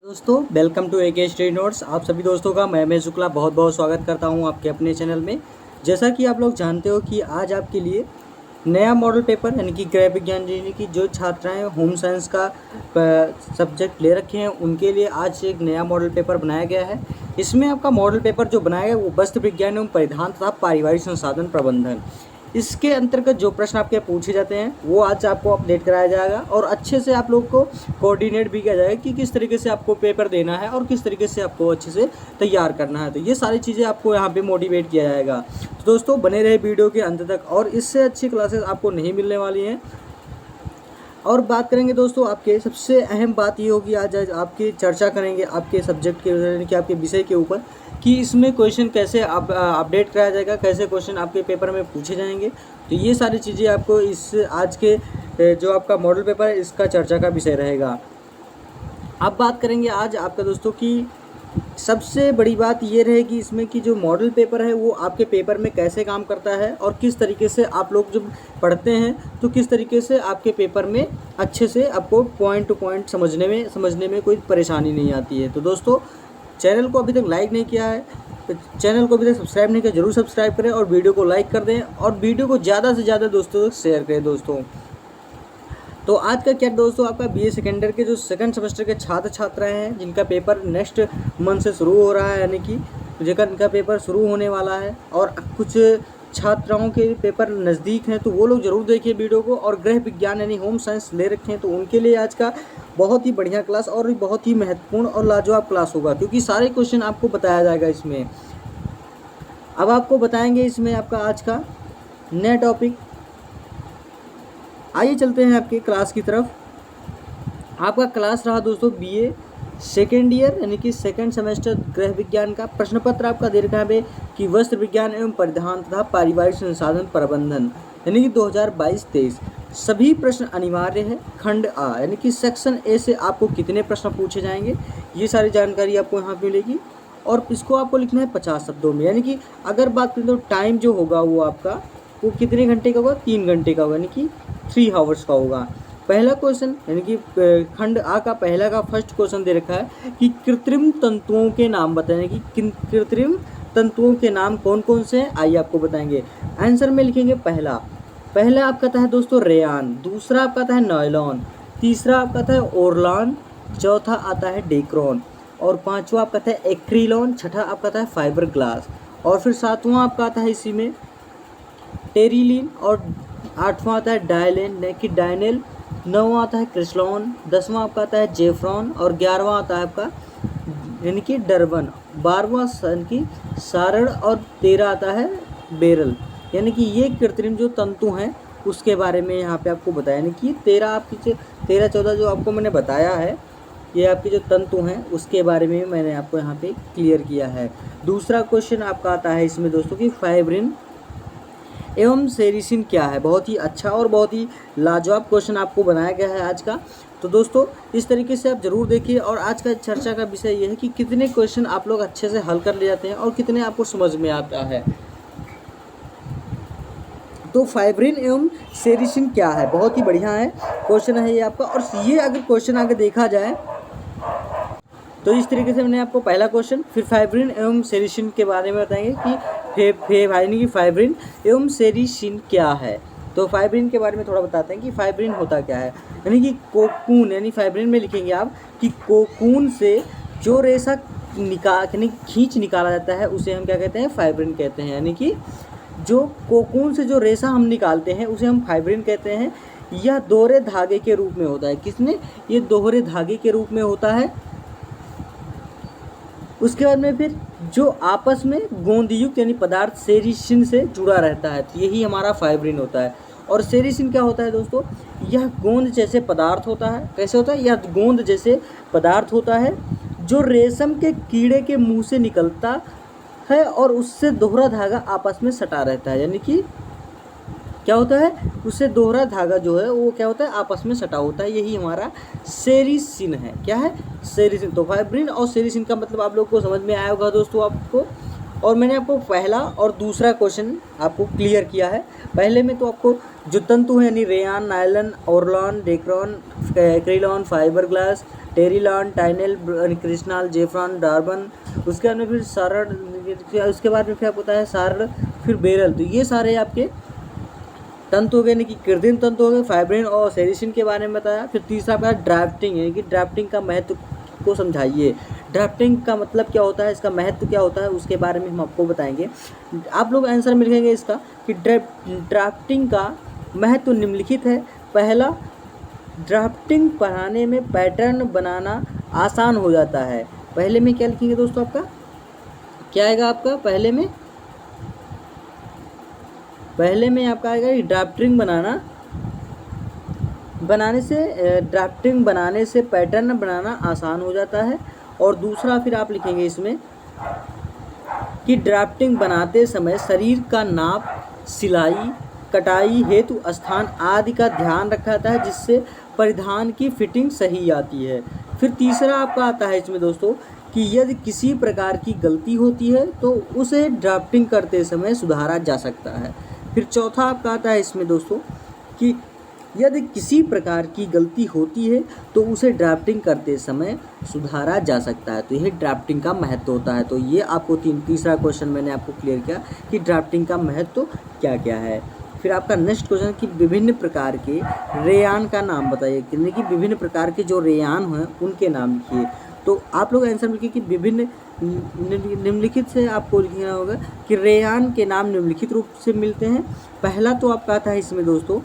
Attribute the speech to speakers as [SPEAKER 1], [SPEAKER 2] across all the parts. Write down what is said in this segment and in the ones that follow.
[SPEAKER 1] दोस्तों welcome to AK study notes. आप सभी दोस्तों का मैं शुक्ला बहुत बहुत स्वागत करता हूं आपके अपने चैनल में। जैसा कि आप लोग जानते हो कि आज आपके लिए नया मॉडल पेपर यानी कि गृह विज्ञान यानी कि जो छात्राएं होम साइंस का सब्जेक्ट ले रखे हैं उनके लिए आज एक नया मॉडल पेपर बनाया गया है। इसमें आपका मॉडल पेपर जो बनाया गया वो वस्त्र विज्ञान एवं परिधान तथा पारिवारिक संसाधन प्रबंधन, इसके अंतर्गत जो प्रश्न आपके पूछे जाते हैं वो आज आपको अपडेट कराया जाएगा और अच्छे से आप लोग को कोऑर्डिनेट भी किया जाएगा कि किस तरीके से आपको पेपर देना है और किस तरीके से आपको अच्छे से तैयार करना है। तो ये सारी चीज़ें आपको यहाँ पे मोटिवेट किया जाएगा। तो दोस्तों बने रहे वीडियो के अंत तक और इससे अच्छी क्लासेस आपको नहीं मिलने वाली हैं। और बात करेंगे दोस्तों आपके सबसे अहम बात ये होगी, आज आपकी चर्चा करेंगे आपके सब्जेक्ट के यानी कि आपके विषय के ऊपर कि इसमें क्वेश्चन कैसे अपडेट कराया जाएगा, कैसे क्वेश्चन आपके पेपर में पूछे जाएंगे। तो ये सारी चीज़ें आपको इस आज के जो आपका मॉडल पेपर है इसका चर्चा का विषय रहेगा। अब बात करेंगे आज आपका दोस्तों की सबसे बड़ी बात ये रहेगी इसमें कि जो मॉडल पेपर है वो आपके पेपर में कैसे काम करता है और किस तरीके से आप लोग जब पढ़ते हैं तो किस तरीके से आपके पेपर में अच्छे से आपको पॉइंट टू पॉइंट समझने में कोई परेशानी नहीं आती है। तो दोस्तों चैनल को अभी तक लाइक नहीं किया है, चैनल को अभी तक सब्सक्राइब नहीं किया, जरूर सब्सक्राइब करें और वीडियो को लाइक कर दें और वीडियो को ज़्यादा से ज़्यादा दोस्तों तक शेयर करें। दोस्तों तो आज का क्या दोस्तों आपका BA सेकेंडर के जो सेकंड सेमेस्टर के छात्र छात्राएं हैं जिनका पेपर नेक्स्ट मंथ से शुरू हो रहा है, यानी कि इनका पेपर शुरू होने वाला है और कुछ छात्राओं के पेपर नज़दीक हैं तो वो लोग ज़रूर देखिए वीडियो को। और गृह विज्ञान यानी होम साइंस ले रखे हैं तो उनके लिए आज का बहुत ही बढ़िया क्लास और बहुत ही महत्वपूर्ण और लाजवाब क्लास होगा, क्योंकि सारे क्वेश्चन आपको बताया जाएगा इसमें। अब आपको बताएंगे इसमें आपका आज का नया टॉपिक। आइए चलते हैं आपके क्लास की तरफ। आपका क्लास रहा दोस्तों BA सेकेंड ईयर यानी कि सेकंड सेमेस्टर गृह विज्ञान का। प्रश्न पत्र आपका दे रखा है कि वस्त्र विज्ञान एवं परिधान तथा पारिवारिक संसाधन प्रबंधन यानी कि 2022-23 सभी प्रश्न अनिवार्य है। खंड A यानी कि सेक्शन A से आपको कितने प्रश्न पूछे जाएंगे ये सारी जानकारी आपको यहाँ पे मिलेगी और इसको आपको लिखना है 50 शब्दों में। यानी कि अगर बात करें तो टाइम जो होगा वो आपका वो कितने घंटे का होगा, 3 घंटे का होगा, यानी कि 3 आवर्स का होगा। पहला क्वेश्चन यानी कि खंड A का पहला का फर्स्ट क्वेश्चन दे रखा है कि कृत्रिम तंतुओं के नाम बताएं कि कृत्रिम तंतुओं के नाम कौन कौन से हैं, आइए आपको बताएंगे। आंसर में लिखेंगे पहला आपका आता है दोस्तों रेयान, दूसरा आपका आता है नायलॉन, तीसरा आपका आता है ओरलॉन, चौथा आता है डेक्रॉन और पांचवा आपका आता है एक्रिलॉन, छठा आपका आता है फाइबर ग्लास और फिर सातवां आपका आता है इसी में टेरिलिन और आठवां आता है डायलेन यानी कि डायनेल, नौवां आता है क्रिस्लॉन, 10वां आपका आता है जेफ्रॉन और 11वां आता है आपका यानी कि डरबन, 12वां यानी कि सारण और 13 आता है बेरल। यानी कि ये कृत्रिम जो तंतु हैं उसके बारे में यहाँ पे आपको बताया। यानी कि 13-14 जो आपको मैंने बताया है ये आपके जो तंतु हैं उसके बारे में मैंने आपको यहाँ पे क्लियर किया है। दूसरा क्वेश्चन आपका आता है इसमें दोस्तों कि फाइब्रिन एवं सेरिसिन क्या है। बहुत ही अच्छा और बहुत ही लाजवाब क्वेश्चन आपको बनाया गया है आज का। तो दोस्तों इस तरीके से आप ज़रूर देखिए और आज का चर्चा का विषय ये है कि कितने क्वेश्चन आप लोग अच्छे से हल कर ले जाते हैं और कितने आपको समझ में आता है। तो फाइब्रिन एवं सेरिसिन क्या है, बहुत ही बढ़िया है क्वेश्चन है ये आपका। और ये अगर क्वेश्चन आगे देखा जाए तो इस तरीके से मैंने आपको पहला क्वेश्चन फिर फाइब्रिन एवं सेरिसिन के बारे में बताएंगे कि यानी कि फाइब्रिन एवं सेरिसिन क्या है। तो फाइब्रिन के बारे में थोड़ा बताते हैं कि फाइब्रिन होता क्या है। यानी कि कोकून यानी फाइब्रिन में लिखेंगे आप कि कोकून से जो रेशा खींच निकाला जाता है उसे हम क्या कहते हैं, फाइब्रिन कहते हैं। यानी कि जो कोकून से जो रेशा हम निकालते हैं उसे हम फाइब्रिन कहते हैं। यह दोहरे धागे के रूप में होता है। किसने, ये दोहरे धागे के रूप में होता है। उसके बाद में फिर जो आपस में गोंदयुक्त यानी पदार्थ सेरिसिन से जुड़ा रहता है तो यही हमारा फाइब्रिन होता है। और सेरिसिन क्या होता है दोस्तों, यह गोंद जैसे पदार्थ होता है। कैसे होता है, यह गोंद जैसे पदार्थ होता है जो रेशम के कीड़े के मुंह से निकलता है और उससे दोहरा धागा आपस में सटा रहता है। यानी कि क्या होता है, उससे दोहरा धागा जो है वो क्या होता है, आपस में सटा होता है। यही हमारा सेरिसिन है। क्या है, सेरिसिन। तो फाइब्रिन और सेरिसिन का मतलब आप लोग को समझ में आया होगा दोस्तों आपको। और मैंने आपको पहला और दूसरा क्वेश्चन आपको क्लियर किया है। पहले में तो आपको जो तंतु हैं यानी rayon, nylon, orlon, dacron, acrilan, fibre glass, terylene, टाइनेल, क्रिस्टल, जेफ्रॉन, डार्बन, उसके बाद में फिर सारड, उसके बाद में फिर आपको होता है सारड, फिर बेरल। तो ये सारे आपके तंतु हो गए, यानी कि कृत्रिम तंतु हो गए। फाइब्रिन और सेरिसिन के बारे में बताया। फिर तीसरा आपका ड्राफ्टिंग, यानी कि ड्राफ्टिंग का महत्व को समझाइए। ड्राफ्टिंग का मतलब क्या होता है, इसका महत्व क्या होता है, उसके बारे में हम आपको बताएंगे। आप लोग आंसर में लिखेंगे इसका कि ड्राफ्टिंग का महत्व निम्नलिखित है। पहला, ड्राफ्टिंग पढ़ाने में पैटर्न बनाना आसान हो जाता है। पहले में क्या लिखेंगे दोस्तों, आपका क्या आएगा, आपका पहले में आपका आएगा कि ड्राफ्टिंग बनाने से पैटर्न बनाना आसान हो जाता है। और दूसरा फिर आप लिखेंगे इसमें कि ड्राफ्टिंग बनाते समय शरीर का नाप, सिलाई, कटाई हेतु स्थान आदि का ध्यान रखा जाता है, जिससे परिधान की फिटिंग सही आती है। फिर तीसरा आपका आता है इसमें दोस्तों कि यदि किसी प्रकार की गलती होती है तो उसे ड्राफ्टिंग करते समय सुधारा जा सकता है। फिर चौथा आपका आता है इसमें दोस्तों कि यदि किसी प्रकार की गलती होती है तो उसे ड्राफ्टिंग करते समय सुधारा जा सकता है। तो यह ड्राफ्टिंग का महत्व होता है। तो ये आपको तीसरा क्वेश्चन मैंने आपको क्लियर किया कि ड्राफ्टिंग का महत्व क्या क्या है। फिर आपका नेक्स्ट क्वेश्चन कि विभिन्न प्रकार के रेयान का नाम बताइए, यानी कि विभिन्न प्रकार के जो रेयान हैं उनके नाम लिखिए। तो आप लोग आंसर में लिखिए कि विभिन्न निम्नलिखित से आपको लिखना होगा कि रेयान के नाम निम्नलिखित रूप से मिलते हैं। पहला तो आपका आता है इसमें दोस्तों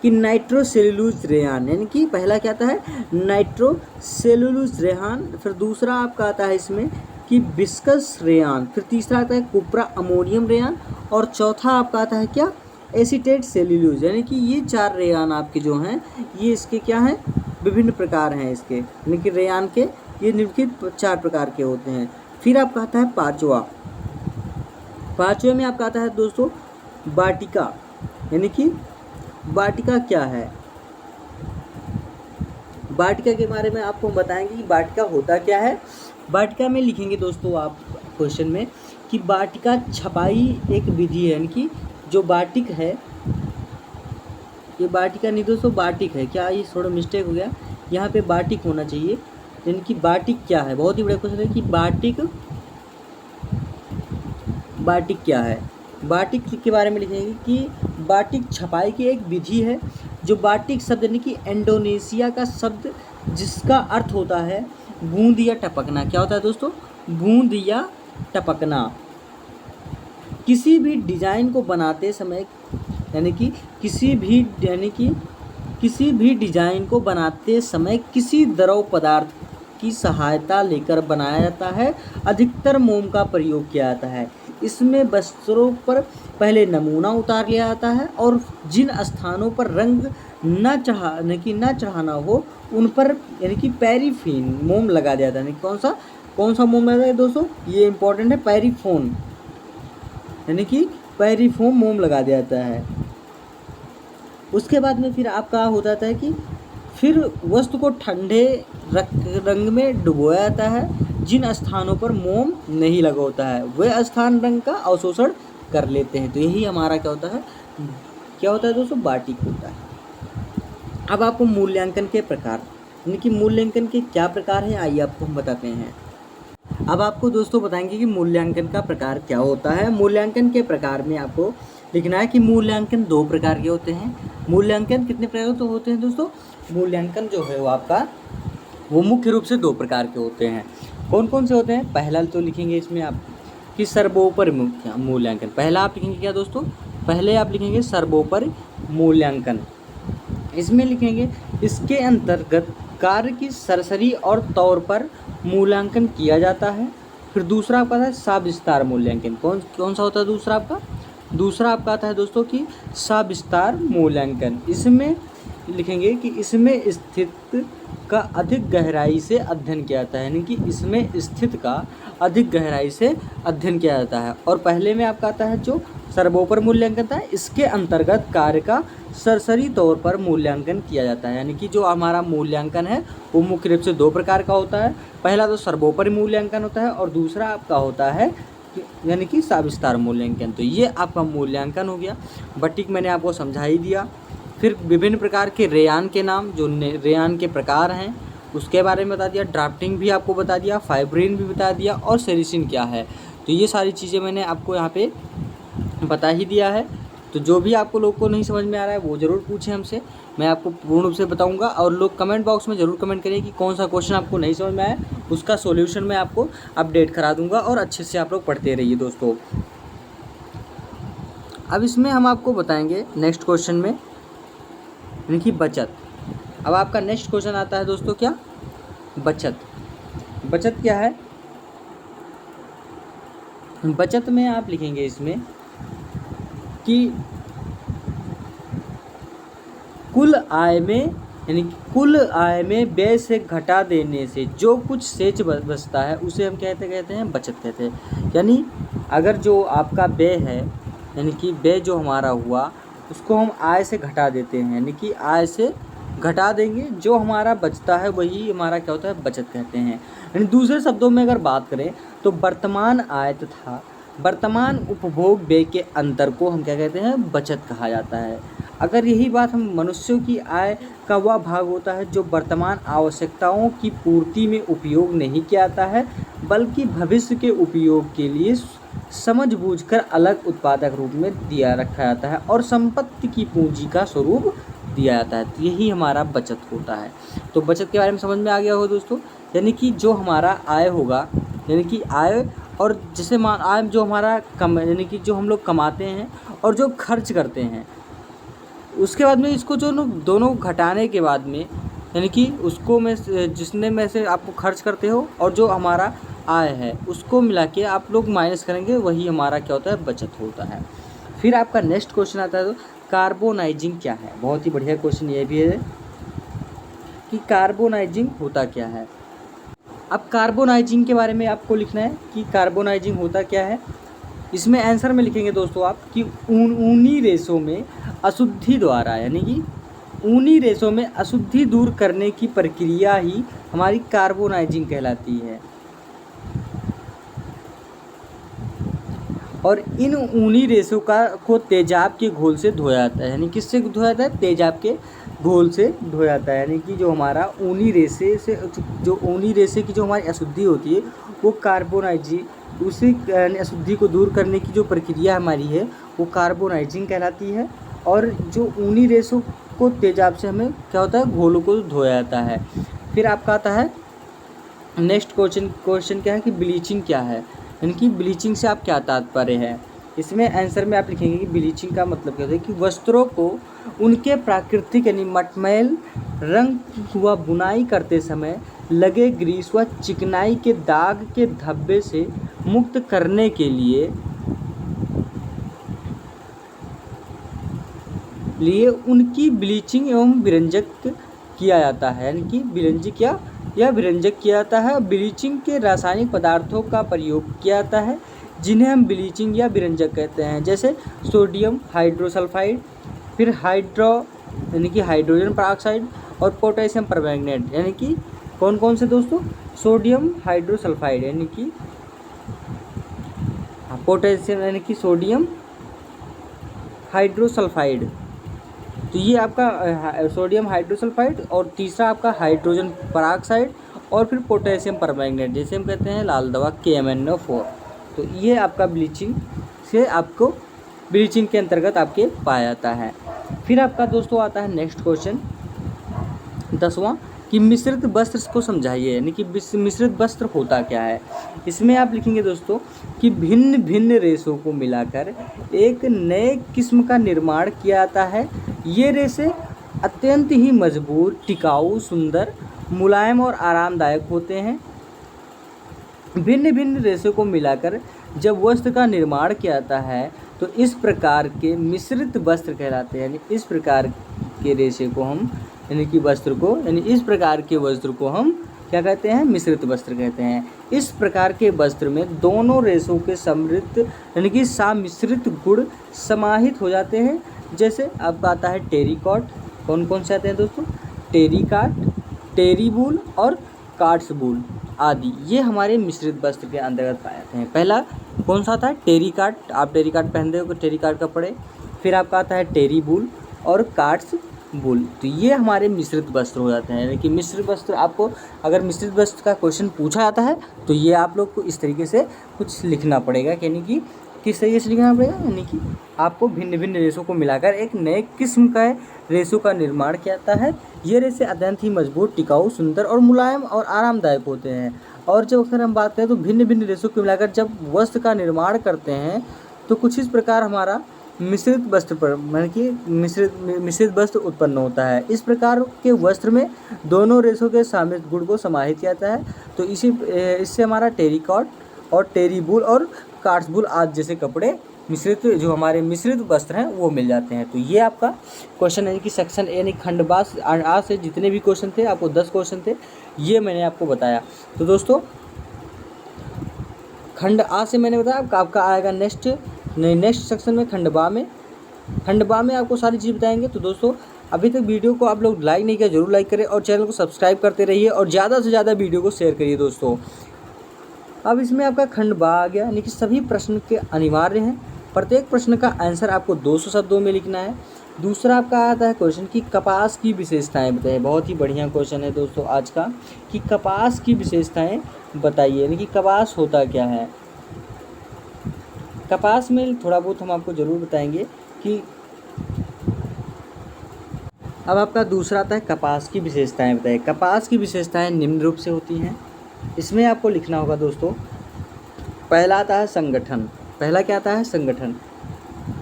[SPEAKER 1] कि नाइट्रोसेल्यूलोज रेयान, यानी कि पहला क्या आता है, नाइट्रोसेल्यूलोज रेयान। फिर दूसरा आपका आता है इसमें कि विस्कस रेयान। फिर तीसरा आता है कुप्रा अमोनियम रेयान। और चौथा आपका आता है क्या, एसीटेट सेल्यूलोज। यानी कि ये 4 रेयान आपके जो हैं ये इसके क्या हैं, विभिन्न प्रकार हैं इसके, यानी कि रेयान के ये निम्नलिखित 4 प्रकार के होते हैं। फिर आपका आता है पांचवा में आपका आता है दोस्तों वाटिका, यानी कि वाटिका क्या है। वाटिका के बारे में आपको बताएंगे कि वाटिका होता क्या है। वाटिका में लिखेंगे दोस्तों आप क्वेश्चन में कि वाटिका छपाई एक विधि है, यानी कि जो वाटिक है, ये वाटिका नहीं दोस्तों वाटिक है, क्या ये थोड़ा मिस्टेक हो गया, यहाँ पे वाटिक होना चाहिए। यानी कि वाटिक क्या है, बहुत ही बड़ा क्वेश्चन है कि वाटिक क्या है। वाटिक के बारे में लिखेंगे कि वाटिक छपाई की एक विधि है। जो वाटिक शब्द यानी कि इंडोनेशिया का शब्द जिसका अर्थ होता है बूंद या टपकना। क्या होता है दोस्तों, बूंद या टपकना। किसी भी डिजाइन को बनाते समय यानी कि किसी भी डिजाइन को बनाते समय किसी द्रव पदार्थ की सहायता लेकर बनाया जाता है। अधिकतर मोम का प्रयोग किया जाता है। इसमें वस्त्रों पर पहले नमूना उतार लिया जाता है और जिन स्थानों पर रंग न चढ़ाना हो उन पर यानी कि पैराफिन मोम लगा दिया जाता है। कौन सा मोम लगा है दोस्तों, ये इंपॉर्टेंट है, पैराफिन यानी कि पैराफिन मोम लगा दिया जाता है। उसके बाद में फिर आपका हो जाता है कि फिर वस्तु को ठंडे रंग में डुबोया जाता है। जिन स्थानों पर मोम नहीं लगा होता है वे स्थान रंग का अवशोषण कर लेते हैं। तो यही हमारा क्या होता है दोस्तों, वाटिक होता है। अब आपको मूल्यांकन के प्रकार यानी कि मूल्यांकन के क्या प्रकार हैं, आइए आपको हम बताते हैं। अब आपको दोस्तों बताएंगे कि मूल्यांकन का प्रकार क्या होता है। मूल्यांकन के प्रकार में आपको लिखना है कि मूल्यांकन 2 प्रकार के होते हैं। मूल्यांकन कितने प्रकार के होते हैं दोस्तों, मूल्यांकन जो है वो मुख्य रूप से 2 प्रकार के होते हैं। कौन कौन से होते हैं, पहला तो लिखेंगे इसमें आप कि सर्वोपरि मूल्यांकन। पहला आप लिखेंगे क्या दोस्तों, पहले आप लिखेंगे सर्वोपरि मूल्यांकन। इसमें लिखेंगे इसके अंतर्गत कार्य की सरसरी और तौर पर मूल्यांकन किया जाता है। फिर दूसरा आपका है सविस्तार मूल्यांकन। कौन सा होता है दूसरा आपका आता है दोस्तों कि सविस्तार मूल्यांकन। इसमें लिखेंगे कि इसमें स्थित का अधिक गहराई से अध्ययन किया जाता है, यानी कि इसमें स्थित का अधिक गहराई से अध्ययन किया जाता है। और पहले में आपका आता है जो सर्वोपरि मूल्यांकन था, इसके अंतर्गत कार्य का सरसरी तौर पर मूल्यांकन किया जाता है। यानी कि जो हमारा मूल्यांकन है वो मुख्य रूप से 2 प्रकार का होता है। पहला तो सर्वोपरि मूल्यांकन होता है और दूसरा आपका होता है यानी कि सविस्तार मूल्यांकन। तो ये आपका मूल्यांकन हो गया। बटीक मैंने आपको समझा ही दिया। फिर विभिन्न प्रकार के रेयान के नाम, जो रेयान के प्रकार हैं उसके बारे में बता दिया। ड्राफ्टिंग भी आपको बता दिया, फाइब्रिन भी बता दिया, और सेरिसिन क्या है। तो ये सारी चीज़ें मैंने आपको यहाँ पे बता ही दिया है। तो जो भी आपको लोग को नहीं समझ में आ रहा है वो ज़रूर पूछें हमसे, मैं आपको पूर्ण रूप से बताऊंगा। और लोग कमेंट बॉक्स में ज़रूर कमेंट करिए कि कौन सा क्वेश्चन आपको नहीं समझ में आया, उसका सॉल्यूशन मैं आपको अपडेट करा दूंगा। और अच्छे से आप लोग पढ़ते रहिए दोस्तों। अब इसमें हम आपको बताएंगे नेक्स्ट क्वेश्चन में, यानी कि बचत। अब आपका नेक्स्ट क्वेश्चन आता है दोस्तों, क्या? बचत। बचत क्या है? बचत में आप लिखेंगे इसमें कि कुल आय में, यानी कि कुल आय में व्यय से घटा देने से जो कुछ शेष बचता है उसे हम कहते हैं बचत कहते हैं। यानी अगर जो आपका व्यय है, यानी कि व्यय जो हमारा हुआ उसको हम आय से घटा देते हैं, यानी कि आय से घटा देंगे, जो हमारा बचता है वही हमारा क्या होता है, बचत कहते हैं। यानी दूसरे शब्दों में अगर बात करें तो वर्तमान आय तथा वर्तमान उपभोग व्यय के अंतर को हम क्या कहते हैं, बचत कहा जाता है। अगर यही बात हम मनुष्यों की आय का वह भाग होता है जो वर्तमान आवश्यकताओं की पूर्ति में उपयोग नहीं किया जाता है, बल्कि भविष्य के उपयोग के लिए समझबूझकर अलग उत्पादक रूप में दिया रखा जाता है और संपत्ति की पूंजी का स्वरूप दिया जाता है। तो यही हमारा बचत होता है। तो बचत के बारे में समझ में आ गया हो दोस्तों। यानी कि जो हमारा आय होगा, यानी कि आय और जैसे आय जो हमारा यानी कि जो हम लोग कमाते हैं और जो खर्च करते हैं, उसके बाद में इसको जो दोनों घटाने के बाद में, यानी कि उसको में जिसने में से आपको खर्च करते हो और जो हमारा आय है उसको मिला के आप लोग माइनस करेंगे, वही हमारा क्या होता है, बचत होता है। फिर आपका नेक्स्ट क्वेश्चन आता है, तो कार्बोनाइजिंग क्या है। बहुत ही बढ़िया क्वेश्चन ये भी है कि कार्बोनाइजिंग होता क्या है। अब कार्बोनाइजिंग के बारे में आपको लिखना है कि कार्बोनाइजिंग होता क्या है। इसमें आंसर में लिखेंगे दोस्तों आप कि ऊनी रेशों में अशुद्धि द्वारा, यानी कि ऊनी रेशों में अशुद्धि दूर करने की प्रक्रिया ही हमारी कार्बोनाइजिंग कहलाती है। और इन ऊनी रेशों को तेजाब के घोल से धोया जाता है। यानी किससे धोया जाता है, तेजाब के घोल से धोया जाता है। यानी कि जो हमारा ऊनी रेशे से, जो ऊनी रेशे की जो हमारी अशुद्धि होती है वो कार्बोनाइजिंग, उसी अशुद्धि को दूर करने की जो प्रक्रिया हमारी है वो कार्बोनाइजिंग कहलाती है। और जो ऊनी रेशों को तेजाब से हमें क्या होता है, घोलों को धोया जाता है। फिर आपका आता है नेक्स्ट क्वेश्चन क्या है कि ब्लीचिंग क्या है। यानी कि ब्लीचिंग से आप क्या तात्पर्य है। इसमें आंसर में आप लिखेंगे कि ब्लीचिंग का मतलब क्या होता है कि वस्त्रों को उनके प्राकृतिक यानी मटमैल रंग व बुनाई करते समय लगे ग्रीस व चिकनाई के दाग के धब्बे से मुक्त करने के लिए उनकी ब्लीचिंग एवं विरंजक किया जाता है। यानी कि विरंजक या विरंजक किया जाता है। ब्लीचिंग के रासायनिक पदार्थों का प्रयोग किया जाता है जिन्हें हम ब्लीचिंग या विरंजक कहते हैं, जैसे सोडियम हाइड्रोसल्फाइड, फिर यानी कि हाइड्रोजन पेरोक्साइड, और पोटेशियम परमैंगनेट। यानी कि कौन कौन से दोस्तों, सोडियम हाइड्रोसल्फाइड यानी कि पोटेशियम, यानी कि सोडियम हाइड्रोसल्फाइड। तो ये आपका सोडियम हाइड्रोसल्फाइड, और तीसरा आपका हाइड्रोजन पेरोक्साइड, और फिर पोटेशियम परमैंगनेट, जैसे हम कहते हैं लाल दवा KMnO4। तो ये आपका ब्लीचिंग से आपको ब्लीचिंग के अंतर्गत आपके पाया जाता है। फिर आपका दोस्तों आता है नेक्स्ट क्वेश्चन 10वां कि मिश्रित वस्त्र को समझाइए। यानी कि मिश्रित वस्त्र होता क्या है। इसमें आप लिखेंगे दोस्तों कि भिन्न भिन्न रेशों को मिलाकर एक नए किस्म का निर्माण किया जाता है। ये रेशे अत्यंत ही मजबूत, टिकाऊ, सुंदर, मुलायम और आरामदायक होते हैं। भिन्न भिन्न रेशों को मिलाकर जब वस्त्र का निर्माण किया जाता है तो इस प्रकार के मिश्रित वस्त्र कहलाते हैं। यानी इस प्रकार के रेशे को हम, यानी कि वस्त्र को, यानी इस प्रकार के वस्त्र को हम क्या कहते हैं, मिश्रित वस्त्र कहते हैं। इस प्रकार के वस्त्र में दोनों रेशों के सम्मिलित यानी कि सम्मिश्रित गुण समाहित हो जाते हैं। जैसे आपका आता है टेरिकॉट। कौन कौन से आते हैं दोस्तों, टेरिकॉट, टेरीबूल और कार्ड्स बूल आदि। ये हमारे मिश्रित वस्त्र के अंतर्गत पाए जाते हैं। पहला कौन सा आता है, टेरिकाट। आप टेरिकाट पहनते हो, टेरिकाट कपड़े। फिर आपका आता है टेरी वूल और कार्ड्स वूल। तो ये हमारे मिश्रित वस्त्र हो जाते हैं। यानी कि मिश्रित वस्त्र, आपको अगर मिश्रित वस्त्र का क्वेश्चन पूछा जाता है तो ये आप लोग को इस तरीके से कुछ लिखना पड़ेगा। यानी कि किस तरीके से लिखना पड़ेगा, यानी कि आपको भिन्न भिन्न रेशों को मिलाकर एक नए किस्म का रेशों का निर्माण किया जाता है। ये रेशे अत्यंत ही मजबूत, टिकाऊ, सुंदर और मुलायम और आरामदायक होते हैं। और जब अगर हम बात करें तो भिन्न भिन्न रेशों को मिलाकर जब वस्त्र का निर्माण करते हैं तो कुछ इस प्रकार हमारा मिश्रित वस्त्र पर यानी कि मिश्रित वस्त्र उत्पन्न होता है। इस प्रकार के वस्त्र में दोनों रेशों के शामिल गुण को समाहित किया जाता है। तो इससे हमारा टेरिकॉट और टेरी वूल और कार्ड्स वूल आदि जैसे कपड़े मिश्रित, जो हमारे मिश्रित वस्त्र हैं वो मिल जाते हैं। तो ये आपका क्वेश्चन है कि सेक्शन यानी खंड बा आ से जितने भी क्वेश्चन थे, आपको 10 क्वेश्चन थे, ये मैंने आपको बताया। तो दोस्तों खंड आ से मैंने बताया, आपका आएगा नेक्स्ट सेक्शन में खंड बा में आपको सारी चीज़ बताएंगे। तो दोस्तों अभी तक वीडियो को आप लोग लाइक नहीं किया, जरूर लाइक करें और चैनल को सब्सक्राइब करते रहिए और ज़्यादा से ज़्यादा वीडियो को शेयर करिए दोस्तों। अब इसमें आपका खंड बा आ गया, यानी कि सभी प्रश्न के अनिवार्य हैं। प्रत्येक प्रश्न का आंसर आपको 200 शब्दों में लिखना है। दूसरा आपका आता है क्वेश्चन कि कपास की विशेषताएं बताइए। बहुत ही बढ़िया क्वेश्चन है दोस्तों आज का, कि कपास की विशेषताएं बताइए, यानी कि कपास होता क्या है। कपास में थोड़ा बहुत हम आपको ज़रूर बताएंगे कि अब आपका दूसरा आता है कपास की विशेषताएं बताइए। कपास की विशेषताएं निम्न रूप से होती हैं। इसमें आपको लिखना होगा दोस्तों, पहला आता है संगठन। पहला क्या आता है, संगठन।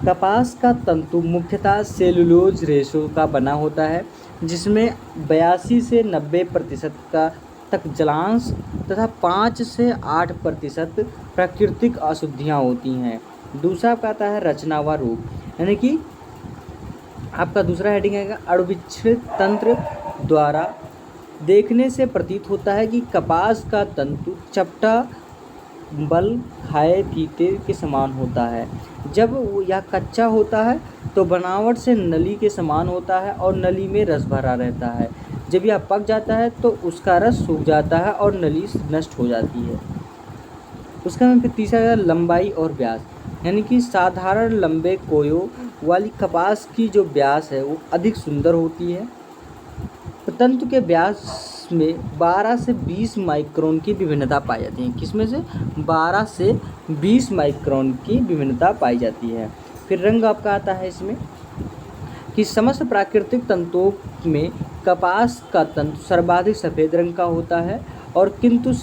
[SPEAKER 1] कपास का तंतु मुख्यतः सेलुलोज रेशों का बना होता है, जिसमें 82 से 90% का तक जलांश तथा 5 से 8% प्राकृतिक अशुद्धियाँ होती हैं। दूसरा आपका आता है रचना व रूप, यानी कि आपका दूसरा हेडिंग है अणुविच्छेद तंत्र द्वारा देखने से प्रतीत होता है कि कपास का तंतु चपटा बल खाए फीते के समान होता है। जब यह कच्चा होता है तो बनावट से नली के समान होता है और नली में रस भरा रहता है। जब यह पक जाता है तो उसका रस सूख जाता है और नली नष्ट हो जाती है। उसका फिर तीसरा है लंबाई और व्यास, यानी कि साधारण लंबे कोयों वाली कपास की जो व्यास है वो अधिक सुंदर होती है। तंतु के व्यास में 12 से 20 माइक्रोन की विभिन्नता पाई जाती है। किसमें से 12 से 20 माइक्रोन की विभिन्नता पाई जाती है। फिर रंग आपका आता है इसमें कि समस्त प्राकृतिक तंतुओं में कपास का तंतु सर्वाधिक सफ़ेद रंग का होता है, और किंतु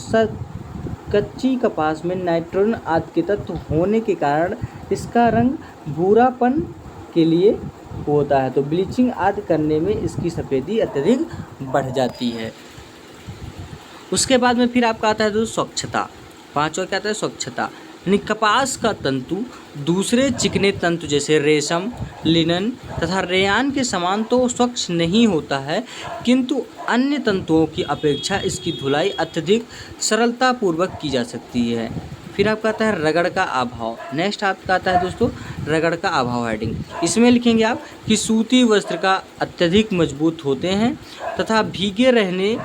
[SPEAKER 1] कच्ची कपास में नाइट्रोजन आदि के तत्व होने के कारण इसका रंग भूरापन के लिए होता है। तो ब्लीचिंग आदि करने में इसकी सफ़ेदी अत्यधिक बढ़ जाती है। उसके बाद में फिर आपका आता है तो स्वच्छता। पांचवा क्या आता है, स्वच्छता, यानी कपास का तंतु दूसरे चिकने तंतु जैसे रेशम, लिनन तथा रेयान के समान तो स्वच्छ नहीं होता है, किंतु अन्य तंतुओं की अपेक्षा इसकी धुलाई अत्यधिक सरलतापूर्वक की जा सकती है। फिर आपका आता है रगड़ का अभाव। नेक्स्ट आपका आता है दोस्तों रगड़ का अभाव हेडिंग। इसमें लिखेंगे आप कि सूती वस्त्र का अत्यधिक मजबूत होते हैं तथा भीगे रहने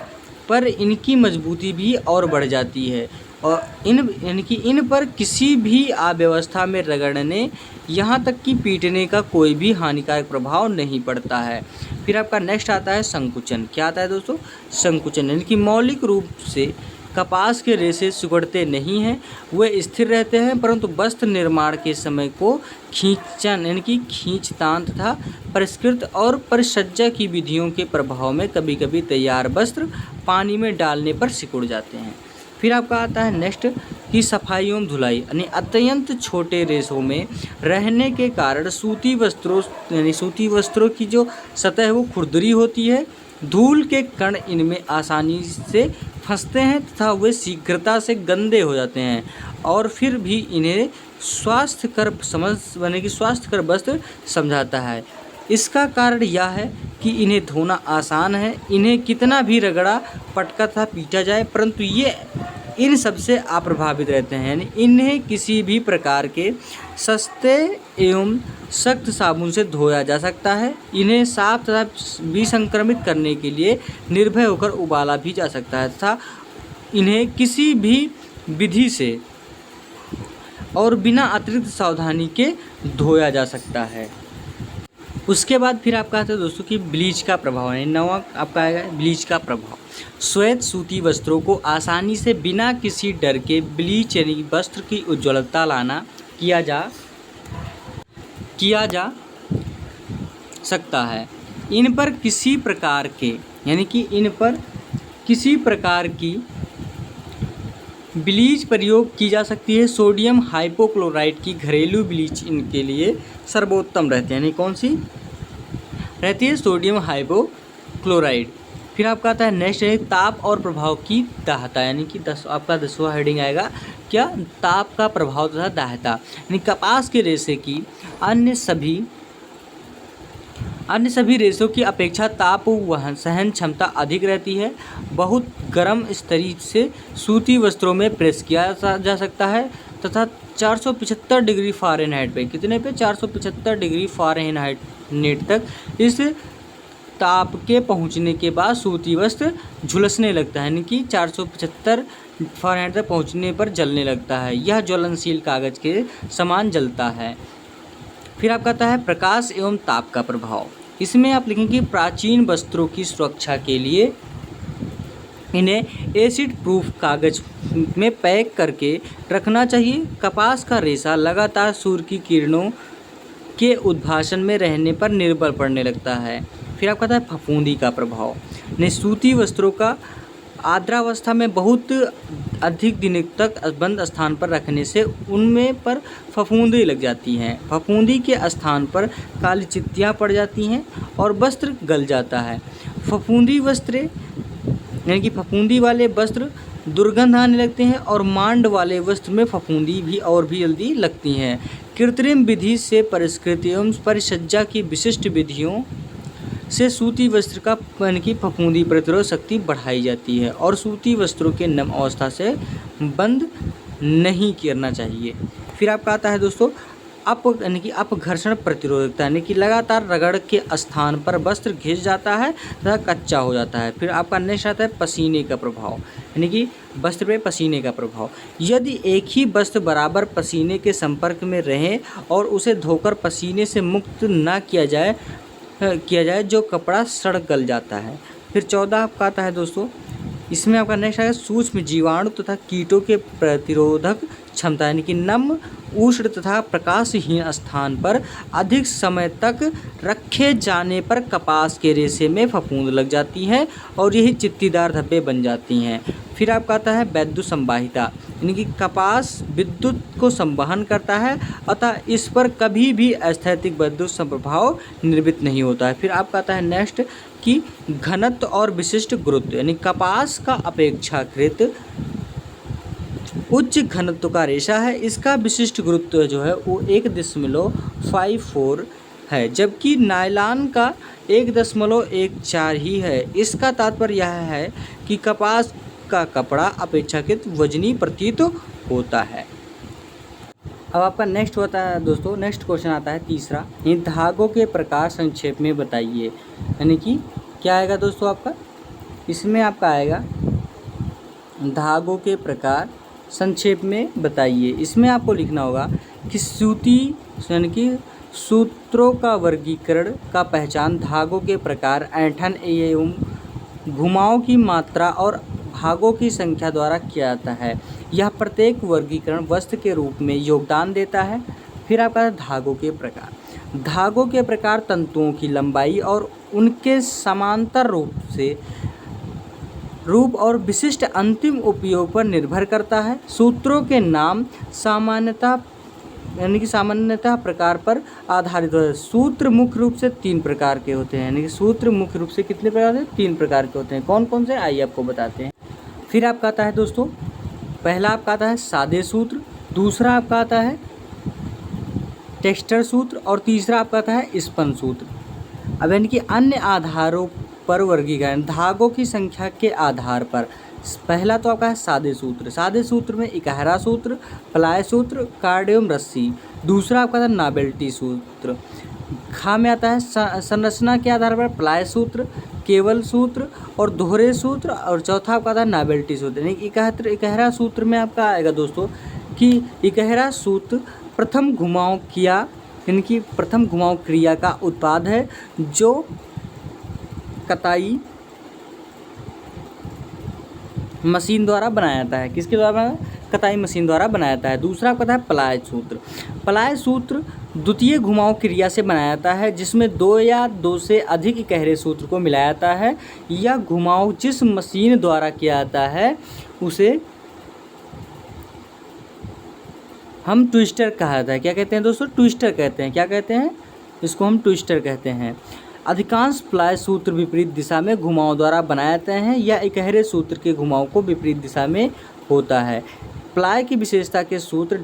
[SPEAKER 1] पर इनकी मजबूती भी और बढ़ जाती है, और इन पर किसी भी अव्यवस्था में रगड़ने यहाँ तक कि पीटने का कोई भी हानिकारक प्रभाव नहीं पड़ता है। फिर आपका नेक्स्ट आता है संकुचन। क्या आता है दोस्तों, संकुचन, यानी कि मौलिक रूप से कपास के रेशे सिकुड़ते नहीं हैं, वे स्थिर रहते हैं, परंतु वस्त्र निर्माण के समय को खींचन यानी कि खींचतान तथा परिष्कृत और परिसज्जा की विधियों के प्रभाव में कभी कभी तैयार वस्त्र पानी में डालने पर सिकुड़ जाते हैं। फिर आपका आता है नेक्स्ट कि सफाई एवं धुलाई, यानी अत्यंत छोटे रेशों में रहने के कारण सूती वस्त्रों की जो सतह है वो खुरदरी होती है। धूल के कण इनमें आसानी से फंसते हैं तथा वे शीघ्रता से गंदे हो जाते हैं, और फिर भी इन्हें स्वास्थ्यकर वस्त्र समझाता है। इसका कारण यह है कि इन्हें धोना आसान है, इन्हें कितना भी रगड़ा पटका तथा पीटा जाए परंतु ये इन सबसे अप्रभावित रहते हैं, यानी इन्हें किसी भी प्रकार के सस्ते एवं सख्त साबुन से धोया जा सकता है। इन्हें साफ तथा विसंक्रमित करने के लिए निर्भय होकर उबाला भी जा सकता है तथा इन्हें किसी भी विधि से और बिना अतिरिक्त सावधानी के धोया जा सकता है। उसके बाद फिर आपका आता है दोस्तों कि ब्लीच का प्रभाव है। नवा आपका आएगा ब्लीच का प्रभाव। श्वेत सूती वस्त्रों को आसानी से बिना किसी डर के ब्लीच यानी वस्त्र की उज्ज्वलता लाना किया जा सकता है। इन पर किसी प्रकार की ब्लीच प्रयोग की जा सकती है। सोडियम हाइपोक्लोराइट की घरेलू ब्लीच इनके लिए सर्वोत्तम रहती है। यानी कौन सी रहती है? Sodium hypochlorite. फिर आपका आता है नेक्स्ट है ताप और प्रभाव की दाहता, यानी कि आपका 10वां हेडिंग आएगा क्या? ताप का प्रभाव तथा दाहता। यानी कपास के रेशे की अन्य सभी रेशों की अपेक्षा ताप वहन सहन क्षमता अधिक रहती है। बहुत गर्म स्त्री से सूती वस्त्रों में प्रेस किया जा सकता है तथा 475 डिग्री फ़ारेनहाइट पे, कितने पे? 475 डिग्री फ़ारेनहाइट तक इस ताप के पहुंचने के बाद सूती वस्त्र झुलसने लगता है। यानी कि 475 फ़ारेनहाइट तक पहुंचने पर जलने लगता है। यह ज्वलनशील कागज़ के समान जलता है। फिर आपका आता है प्रकाश एवं ताप का प्रभाव। इसमें आप लिखेंगे प्राचीन वस्त्रों की सुरक्षा के लिए इन्हें एसिड प्रूफ कागज़ में पैक करके रखना चाहिए। कपास का रेशा लगातार सूर्य की किरणों के उद्भाषण में रहने पर निर्भर पड़ने लगता है। फिर आपका आता है फफूंदी का प्रभाव। ने सूती वस्त्रों का आर्द्रावस्था में बहुत अधिक दिनों तक बंद स्थान पर रखने से उनमें पर फफूंदी लग जाती हैं। फफूंदी के स्थान पर काली चित्तियाँ पड़ जाती हैं और वस्त्र गल जाता है। फफूंदी वाले वस्त्र दुर्गंध आने लगते हैं और मांड वाले वस्त्र में फफूंदी भी जल्दी लगती हैं। कृत्रिम विधि से परिष्कृत एवं परिसज्जा की विशिष्ट विधियों से सूती वस्त्र का यानी कि फफूंदी प्रतिरोध शक्ति बढ़ाई जाती है और सूती वस्त्रों के नम अवस्था से बंद नहीं करना चाहिए। फिर आपका आता है दोस्तों यानी कि अपघर्षण प्रतिरोधकता, यानी कि लगातार रगड़ के स्थान पर वस्त्र घिस जाता है तथा कच्चा हो जाता है। फिर आपका नेक्स्ट आता है पसीने का प्रभाव, यानी कि वस्त्र पे पसीने का प्रभाव। यदि एक ही वस्त्र बराबर पसीने के संपर्क में रहे और उसे धोकर पसीने से मुक्त न किया जाए जो कपड़ा सड़ गल जाता है। फिर 14 आपका आता है दोस्तों, इसमें आपका नेक्स्ट है सूक्ष्म जीवाणु तथा कीटों के प्रतिरोधक क्षमता, यानी कि नम उष्ण तथा प्रकाशहीन स्थान पर अधिक समय तक रखे जाने पर कपास के रेशे में फफूंद लग जाती है और यही चित्तीदार धब्बे बन जाती हैं। फिर आपका आता है वैद्युत संवाहिता, यानी कि कपास विद्युत को संवहन करता है अतः इस पर कभी भी अस्थैतिक विद्युत प्रभाव निर्मित नहीं होता है। फिर आपका आता है नेक्स्ट कि घनत्व और विशिष्ट गुरुत्व, यानी कपास का अपेक्षाकृत उच्च घनत्व का रेशा है। इसका विशिष्ट गुरुत्व जो है वो 1.54 है, जबकि नायलॉन का 1.14 ही है। इसका तात्पर्य यह है कि कपास का कपड़ा अपेक्षाकृत वजनी प्रतीत होता है। अब आपका नेक्स्ट होता है दोस्तों, नेक्स्ट क्वेश्चन आता है तीसरा, इन धागों के प्रकार संक्षेप में बताइए। यानी कि क्या आएगा दोस्तों आपका? इसमें आपका आएगा धागों के प्रकार संक्षेप में बताइए। इसमें आपको लिखना होगा कि सूती यानी कि सूत्रों का वर्गीकरण का पहचान धागों के प्रकार, ऐंठन एवं घुमाव की मात्रा और भागों की संख्या द्वारा किया जाता है। यह प्रत्येक वर्गीकरण वस्त्र के रूप में योगदान देता है। फिर आपका धागों के प्रकार। धागों के प्रकार तंतुओं की लंबाई और उनके समांतर रूप और विशिष्ट अंतिम उपयोग पर निर्भर करता है। सूत्रों के नाम सामान्यतः प्रकार पर आधारित होते हैं। सूत्र मुख्य रूप से 3 प्रकार के होते हैं, यानी कि सूत्र मुख्य रूप से कितने प्रकार से? 3 प्रकार के होते हैं। कौन कौन से? आइए आपको बताते हैं। फिर आपका आता है दोस्तों, पहला आपका आता है सादे सूत्र, दूसरा आपका आता है टेक्सचर सूत्र और तीसरा आपका आता है स्पंज सूत्र। अब यानी कि अन्य आधारों पर वर्गीकरण धागों की संख्या के आधार पर। पहला तो आपका है सादे सूत्र। सादे सूत्र में इकहरा सूत्र, प्लाय सूत्र, कार्ड एवं रस्सी। दूसरा आपका था नावेल्टी सूत्र। खा में आता है संरचना के आधार पर प्लाय सूत्र, केवल सूत्र और दोहरे सूत्र। और चौथा आपका था नावेल्टी सूत्र। यानी इकहरा सूत्र में आपका आएगा दोस्तों कि इकहरा सूत्र प्रथम घुमाव किया इनकी प्रथम घुमाव क्रिया का उत्पाद है जो कताई मशीन द्वारा बनाया जाता है। किसके द्वारा बनाया? कताई मशीन द्वारा बनाया जाता है। दूसरा पता है पलाय सूत्र। पलाय सूत्र द्वितीय घुमाव क्रिया से बनाया जाता है जिसमें दो या दो से अधिक इकहरे सूत्र को मिलाया जाता है। यह घुमाव जिस मशीन द्वारा किया जाता है उसे हम ट्विस्टर कहा जाता है। क्या कहते हैं दोस्तों? ट्विस्टर कहते हैं। क्या कहते हैं? इसको हम ट्विस्टर कहते हैं। अधिकांश प्लाय सूत्र विपरीत दिशा में घुमाव द्वारा बनाए जाते हैं या इकहरे सूत्र के घुमाव को विपरीत दिशा में होता है। प्लाय की विशेषता के सूत्र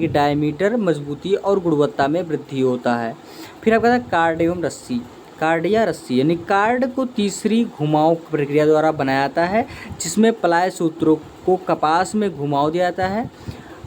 [SPEAKER 1] डायमीटर, मजबूती और गुणवत्ता में वृद्धि होता है। फिर आपका कार्ड एवं रस्सी। कार्ड या रस्सी यानी कार्ड को तीसरी घुमाव प्रक्रिया द्वारा बनाया जाता है जिसमें प्लाय सूत्रों को कपास में घुमाव दिया जाता है